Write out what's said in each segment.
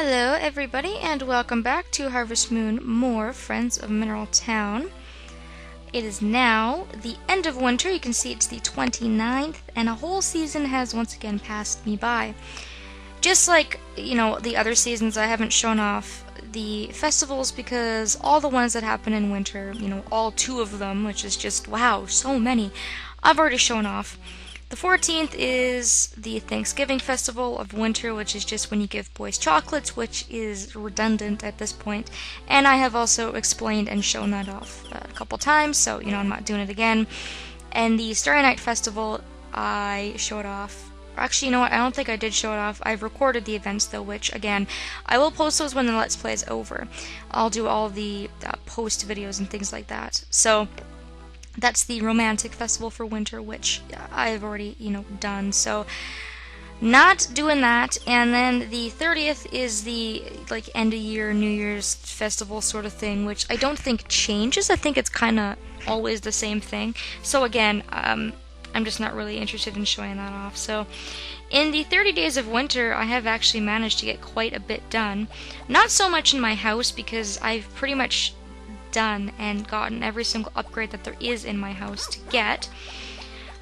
Hello everybody and welcome back to Harvest Moon More Friends of Mineral Town. It is now the end of winter. You can see it's the 29th and a whole season has once again passed me by. Just like, the other seasons, I haven't shown off the festivals because all the ones that happen in winter, all two of them, which is just, wow, so many, I've already shown off. The 14th is the Thanksgiving Festival of Winter, which is just when you give boys chocolates, which is redundant at this point. And I have also explained and shown that off a couple times, so, I'm not doing it again. And the Starry Night Festival, I showed off. Actually, you know what? I don't think I did show it off. I've recorded the events, though, which, again, I will post those when the Let's Play is over. I'll do all the post videos and things like that. So that's the Romantic Festival for Winter, which I've already, done, so not doing that. And then the 30th is the, end of year, New Year's festival sort of thing, which I don't think changes. I think it's kind of always the same thing. So again, I'm just not really interested in showing that off. So in the 30 days of winter, I have actually managed to get quite a bit done. Not so much in my house, because I've pretty much done and gotten every single upgrade that there is in my house to get.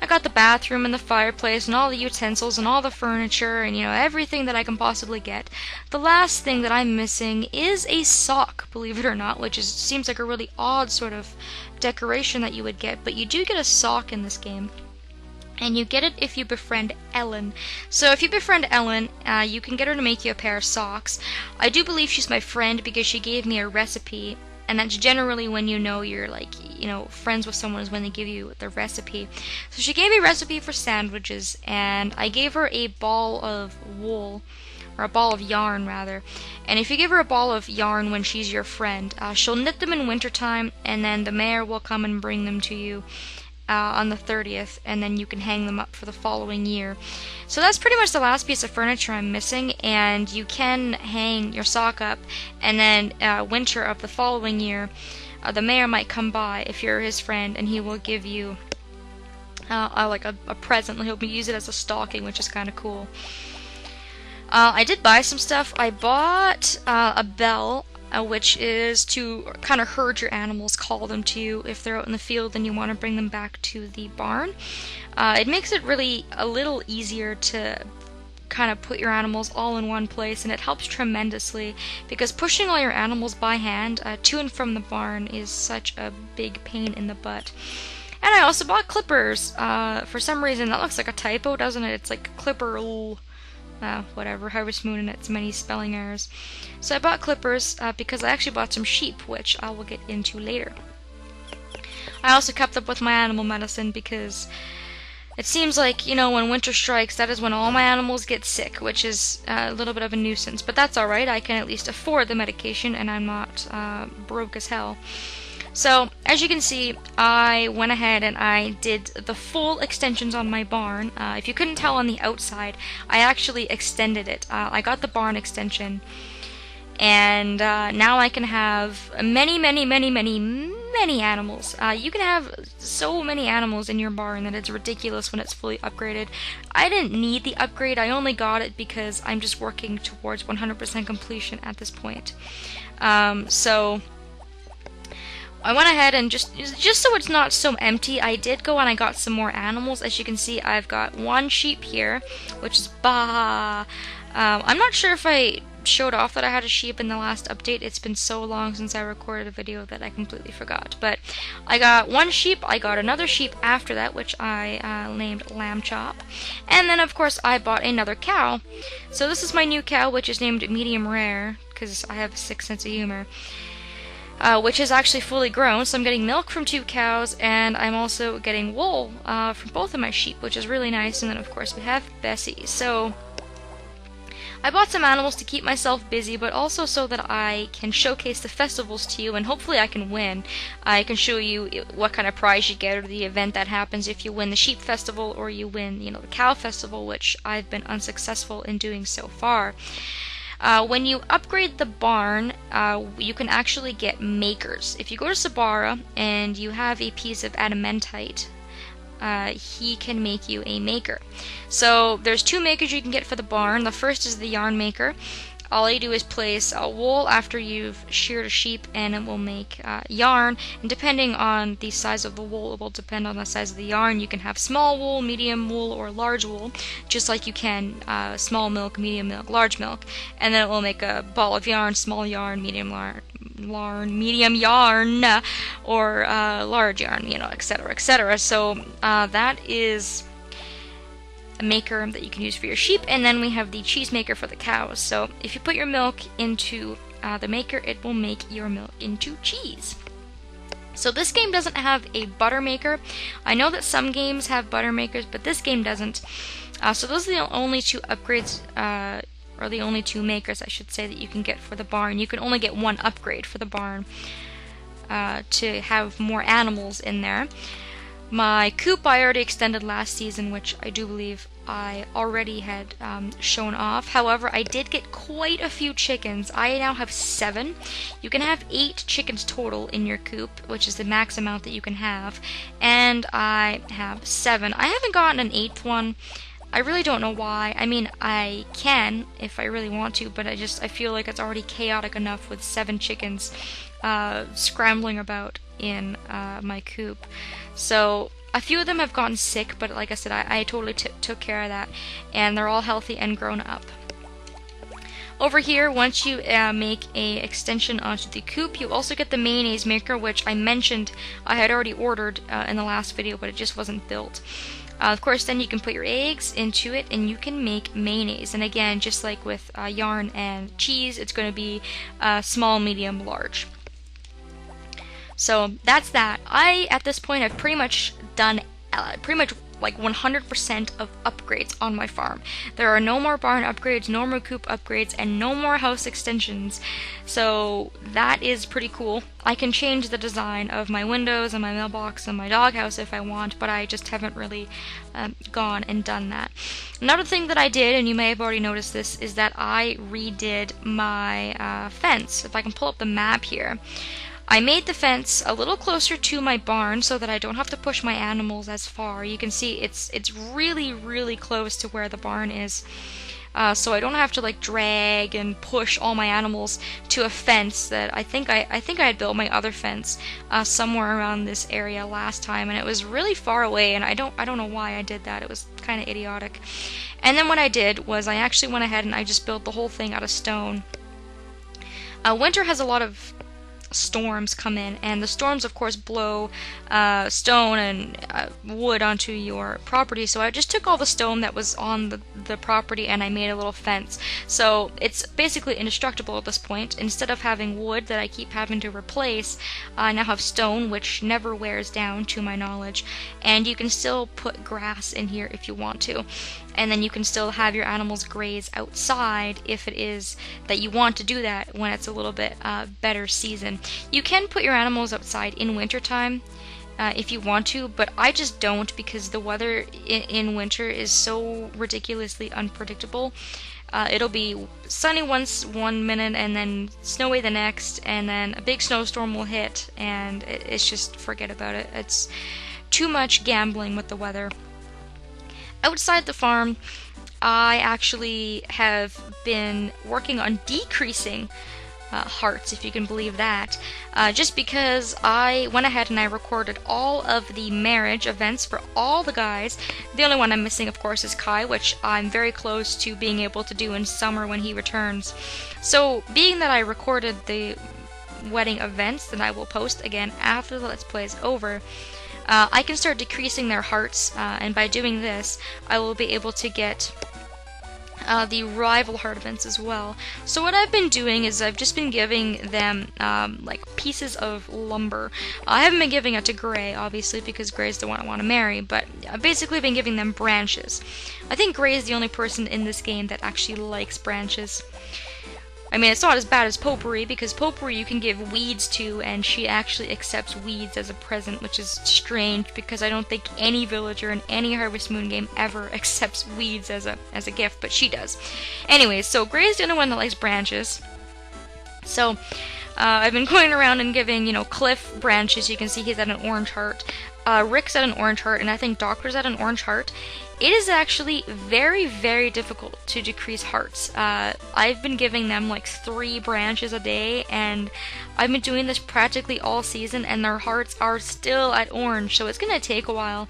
I got the bathroom and the fireplace and all the utensils and all the furniture and everything that I can possibly get. The last thing that I'm missing is a sock, believe it or not, which seems like a really odd sort of decoration that you would get, but you do get a sock in this game. And you get it if you befriend Ellen. So if you befriend Ellen, you can get her to make you a pair of socks. I do believe she's my friend because she gave me a recipe. And that's generally when you're friends with someone, is when they give you the recipe. So she gave me a recipe for sandwiches, and I gave her a ball of wool, or a ball of yarn rather. And if you give her a ball of yarn when she's your friend, she'll knit them in wintertime, and then the mayor will come and bring them to you on the 30th, and then you can hang them up for the following year. So that's pretty much the last piece of furniture I'm missing, and you can hang your sock up, and then winter of the following year, the mayor might come by if you're his friend, and he will give you a present. He'll use it as a stocking, which is kind of cool. I did buy some stuff. I bought a bell, which is to kind of herd your animals, call them to you if they're out in the field and you want to bring them back to the barn. It makes it really a little easier to kind of put your animals all in one place, and it helps tremendously because pushing all your animals by hand to and from the barn is such a big pain in the butt. And I also bought clippers. For some reason, that looks like a typo, doesn't it? It's like clipper. Whatever, Harvest Moon and its many spelling errors. So I bought clippers because I actually bought some sheep, which I will get into later. I also kept up with my animal medicine because it seems like, when winter strikes, that is when all my animals get sick, which is a little bit of a nuisance. But that's alright, I can at least afford the medication and I'm not broke as hell. So, as you can see, I went ahead and I did the full extensions on my barn. If you couldn't tell on the outside, I actually extended it. I got the barn extension, and now I can have many, many, many, many, many animals. You can have so many animals in your barn that it's ridiculous when it's fully upgraded. I didn't need the upgrade, I only got it because I'm just working towards 100% completion at this point. So I went ahead and just so it's not so empty, I did go and I got some more animals. As you can see, I've got one sheep here, which is Baha. I'm not sure if I showed off that I had a sheep in the last update. It's been so long since I recorded a video that I completely forgot. But I got one sheep, I got another sheep after that, which I named Lamb Chop. And then, of course, I bought another cow. So this is my new cow, which is named Medium Rare, because I have a sick sense of humor. Which is actually fully grown, so I'm getting milk from 2 cows, and I'm also getting wool from both of my sheep, which is really nice. And then, of course, we have Bessie. So I bought some animals to keep myself busy, but also so that I can showcase the festivals to you, and hopefully I can win. I can show you what kind of prize you get, or the event that happens if you win the sheep festival, or you win, the cow festival, which I've been unsuccessful in doing so far. When you upgrade the barn, you can actually get makers. If you go to Sabara and you have a piece of adamantite, he can make you a maker. So there's two makers you can get for the barn. The first is the yarn maker. all you do is place wool after you've sheared a sheep, and it will make yarn. And depending on the size of the wool, it will depend on the size of the yarn. You can have small wool, medium wool, or large wool, just like you can small milk, large milk. And then it will make a ball of yarn, small yarn, medium yarn, or large yarn, etc., etc. So that is a maker that you can use for your sheep. And then we have the cheese maker for the cows. So if you put your milk into the maker, it will make your milk into cheese. So this game doesn't have a butter maker. I know that some games have butter makers, but this game doesn't. So those are the only two upgrades, or the only two makers, I should say, that you can get for the barn. You can only get one upgrade for the barn to have more animals in there. My coop I already extended last season, which I do believe I already had shown off. However, I did get quite a few chickens. I now have 7. You can have 8 chickens total in your coop, which is the max amount that you can have. And I have 7. I haven't gotten an 8th one. I really don't know why. I mean, I can if I really want to, but I feel like it's already chaotic enough with 7 chickens scrambling about in my coop. So a few of them have gotten sick, but like I said, I totally took care of that, and they're all healthy and grown up. Over here, once you make a extension onto the coop, you also get the mayonnaise maker, which I mentioned I had already ordered in the last video, but it just wasn't built. Of course, then you can put your eggs into it, and you can make mayonnaise. And again, just like with yarn and cheese, it's going to be small, medium, large. So that's that. At this point, I've pretty much done like 100% of upgrades on my farm. There are no more barn upgrades, no more coop upgrades, and no more house extensions. So that is pretty cool. I can change the design of my windows and my mailbox and my doghouse if I want, but I just haven't really gone and done that. Another thing that I did, and you may have already noticed this, is that I redid my fence. If I can pull up the map here. I made the fence a little closer to my barn so that I don't have to push my animals as far. You can see it's really, really close to where the barn is. So I don't have to like drag and push all my animals to a fence that I think I had built my other fence somewhere around this area last time, and it was really far away, and I don't know why I did that. It was kind of idiotic. And then what I did was I actually went ahead and I just built the whole thing out of stone. Winter has a lot of storms come in, and the storms of course blow stone and wood onto your property. So I just took all the stone that was on the property and I made a little fence. So it's basically indestructible at this point. Instead of having wood that I keep having to replace, I now have stone, which never wears down to my knowledge, and you can still put grass in here if you want to. And then you can still have your animals graze outside if it is that you want to do that when it's a little bit better season. You can put your animals outside in wintertime if you want to, but I just don't, because the weather in winter is so ridiculously unpredictable. It'll be sunny one minute and then snowy the next, and then a big snowstorm will hit, and it's just forget about it. It's too much gambling with the weather. Outside the farm, I actually have been working on decreasing hearts, if you can believe that, just because I went ahead and I recorded all of the marriage events for all the guys. The only one I'm missing, of course, is Kai, which I'm very close to being able to do in summer when he returns. So, being that I recorded the wedding events that I will post again after the Let's Play is over, I can start decreasing their hearts, and by doing this, I will be able to get the rival heart events as well. So what I've been doing is I've just been giving them like pieces of lumber. I haven't been giving it to Gray, obviously, because Gray's the one I want to marry, but I've basically been giving them branches. I think Gray is the only person in this game that actually likes branches. I mean, it's not as bad as Potpourri, because Potpourri you can give weeds to, and she actually accepts weeds as a present, which is strange, because I don't think any villager in any Harvest Moon game ever accepts weeds as a gift, but she does. Anyways, so Gray's the only one that likes branches. So, I've been going around and giving, Cliff branches. You can see he's at an orange heart. Rick's at an orange heart, and I think Doctor's at an orange heart. It is actually very, very difficult to decrease hearts. I've been giving them like 3 branches a day, and I've been doing this practically all season, and their hearts are still at orange, so it's gonna take a while.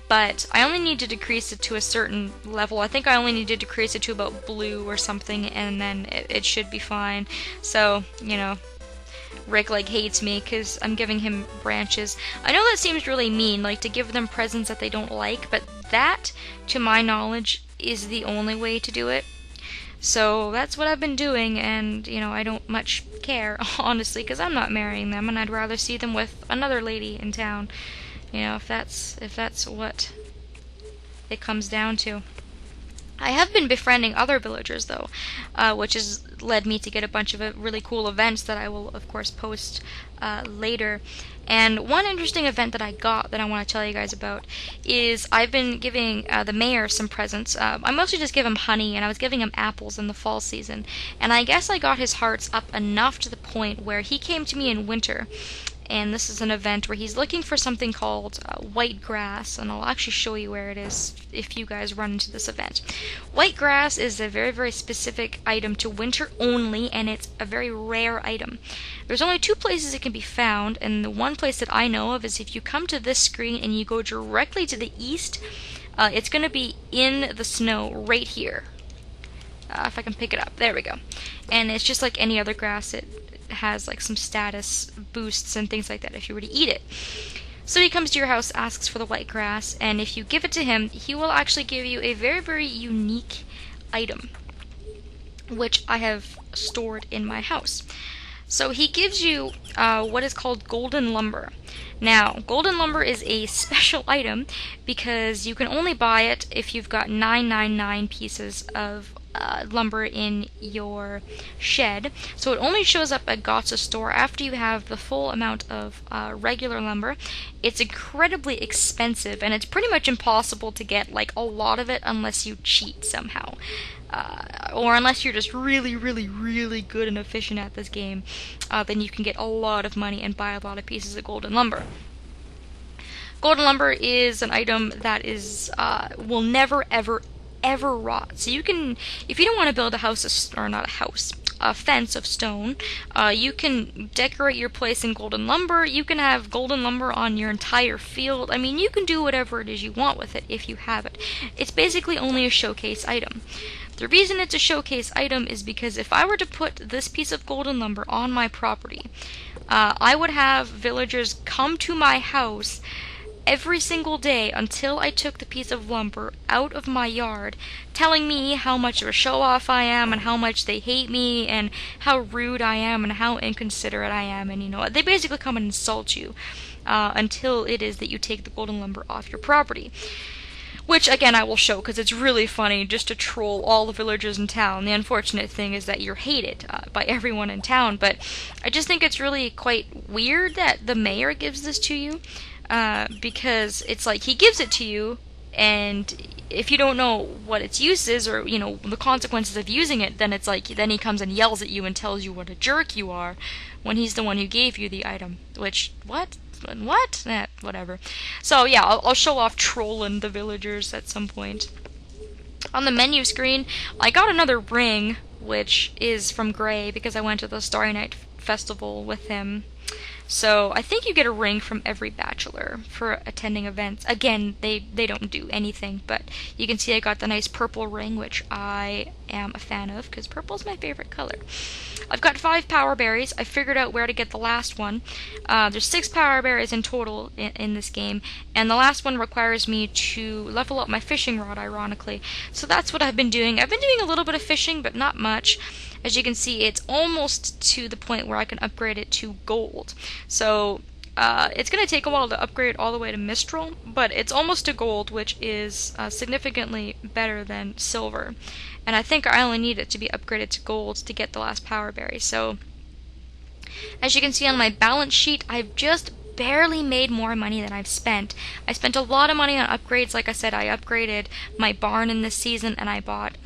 But I only need to decrease it to a certain level. I think I only need to decrease it to about blue or something, and then it should be fine. So, you know, Rick like hates me because I'm giving him branches. I know that seems really mean, like to give them presents that they don't like, but that, to my knowledge, is the only way to do it. So that's what I've been doing, and you know, I don't much care, honestly, because I'm not marrying them, and I'd rather see them with another lady in town. You know, if that's what it comes down to. I have been befriending other villagers, though, which has led me to get a bunch of really cool events that I will, of course, post later. And one interesting event that I got that I want to tell you guys about is I've been giving the mayor some presents. I mostly just give him honey, and I was giving him apples in the fall season. And I guess I got his hearts up enough to the point where he came to me in winter. And this is an event where he's looking for something called white grass, and I'll actually show you where it is if you guys run into this event. White grass is a very, very specific item to winter only, and it's a very rare item. There's only 2 places it can be found, and the one place that I know of is if you come to this screen and you go directly to the east, it's going to be in the snow right here. If I can pick it up. There we go. And it's just like any other grass. It has like some status boosts and things like that if you were to eat it. So he comes to your house, asks for the white grass, and if you give it to him, he will actually give you a very, very unique item, which I have stored in my house. So he gives you what is called golden lumber. Now, golden lumber is a special item because you can only buy it if you've got 999 pieces of lumber in your shed. So it only shows up at Gotsa's store after you have the full amount of regular lumber. It's incredibly expensive, and it's pretty much impossible to get like a lot of it unless you cheat somehow. Or unless you're just really, really, really good and efficient at this game, then you can get a lot of money and buy a lot of pieces of golden lumber. Golden lumber is an item that is will never, ever rot. So you can, if you don't want to build a house, or not a house, a fence of stone, you can decorate your place in golden lumber. You can have golden lumber on your entire field. I mean, you can do whatever it is you want with it if you have it. It's basically only a showcase item. The reason it's a showcase item is because if I were to put this piece of golden lumber on my property, I would have villagers come to my house every single day until I took the piece of lumber out of my yard, telling me how much of a show-off I am, and how much they hate me, and how rude I am, and how inconsiderate I am, and you know, they basically come and insult you until it is that you take the golden lumber off your property. Which, again, I will show, because it's really funny just to troll all the villagers in town. The unfortunate thing is that you're hated by everyone in town, but I just think it's really quite weird that the mayor gives this to you, because it's like he gives it to you, and if you don't know what its use is, or, you know, the consequences of using it, then it's like, then he comes and yells at you and tells you what a jerk you are, when he's the one who gave you the item. Which, what? Whatever. So yeah, I'll show off trolling the villagers at some point. On the menu screen, I got another ring, which is from Gray, because I went to the Starry Night Festival with him. So I think you get a ring from every bachelor for attending events. Again, they don't do anything, but you can see I got the nice purple ring, which I am a fan of, because purple's my favorite color. I've got 5 power berries. I figured out where to get the last one. There's 6 power berries in total in this game, and the last one requires me to level up my fishing rod, ironically. So that's what I've been doing. I've been doing a little bit of fishing, but not much. As you can see, it's almost to the point where I can upgrade it to gold. So it's going to take a while to upgrade all the way to Mistral, but it's almost to gold, which is significantly better than silver. And I think I only need it to be upgraded to gold to get the last power berry. So as you can see on my balance sheet, I've just barely made more money than I've spent. I spent a lot of money on upgrades. Like I said, I upgraded my barn in this season, and I bought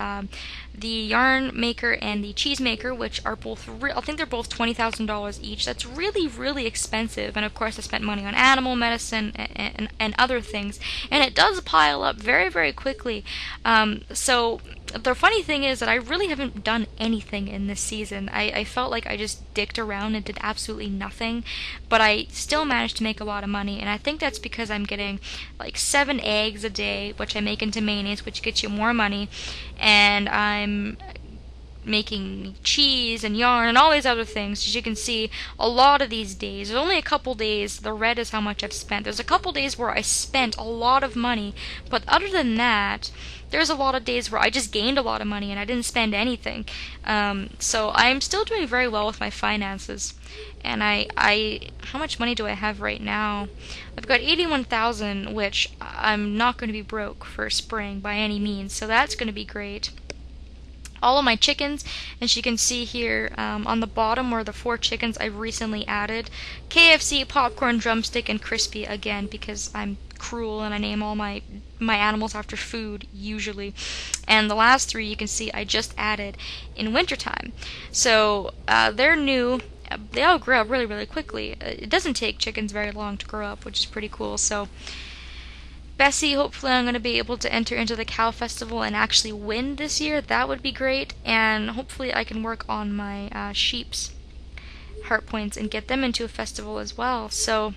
the yarn maker and the cheese maker, which are both, I think they're both $20,000 each. That's really, really expensive. And of course, I spent money on animal medicine and other things. And it does pile up very, very quickly. So the funny thing is that I really haven't done anything in this season. I felt like I just dicked around and did absolutely nothing, but I still managed to make a lot of money, and I think that's because I'm getting like 7 eggs a day, which I make into mayonnaise, which gets you more money, and I'm making cheese and yarn and all these other things. As you can see, a lot of these days, there's only a couple days, the red is how much I've spent. There's a couple days where I spent a lot of money, but other than that, there's a lot of days where I just gained a lot of money and I didn't spend anything. So I'm still doing very well with my finances. And how much money do I have right now? I've got 81,000, which I'm not going to be broke for spring by any means, so that's going to be great. All of my chickens, as you can see here on the bottom are the 4 chickens I've recently added. KFC, Popcorn, Drumstick, and Crispy again, because I'm cruel and I name all my animals after food usually. And the last 3 you can see I just added in wintertime. So they're new. They all grow up really, really quickly. It doesn't take chickens very long to grow up, which is pretty cool. So Bessie, hopefully I'm going to be able to enter into the Cow Festival and actually win this year. That would be great. And hopefully I can work on my sheep's heart points and get them into a festival as well. So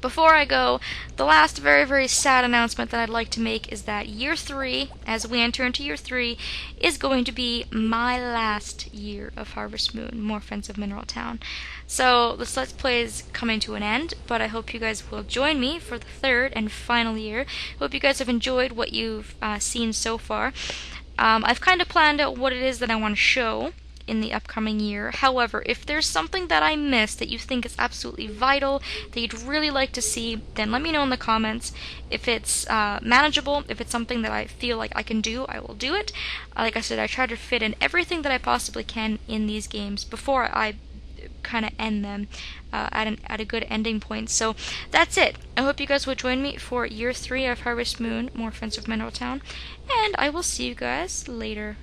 before I go, the last very, very sad announcement that I'd like to make is that year 3, as we enter into year 3, is going to be my last year of Harvest Moon, More Friends of Mineral Town. So this Let's Play is coming to an end, but I hope you guys will join me for the 3rd and final year. Hope you guys have enjoyed what you've seen so far. I've kind of planned out what it is that I want to show in the upcoming year. However, if there's something that I missed that you think is absolutely vital, that you'd really like to see, then let me know in the comments. If it's manageable, if it's something that I feel like I can do, I will do it. Like I said, I try to fit in everything that I possibly can in these games before I kind of end them at a good ending point. So that's it. I hope you guys will join me for year 3 of Harvest Moon, More Friends of Mineral Town, and I will see you guys later.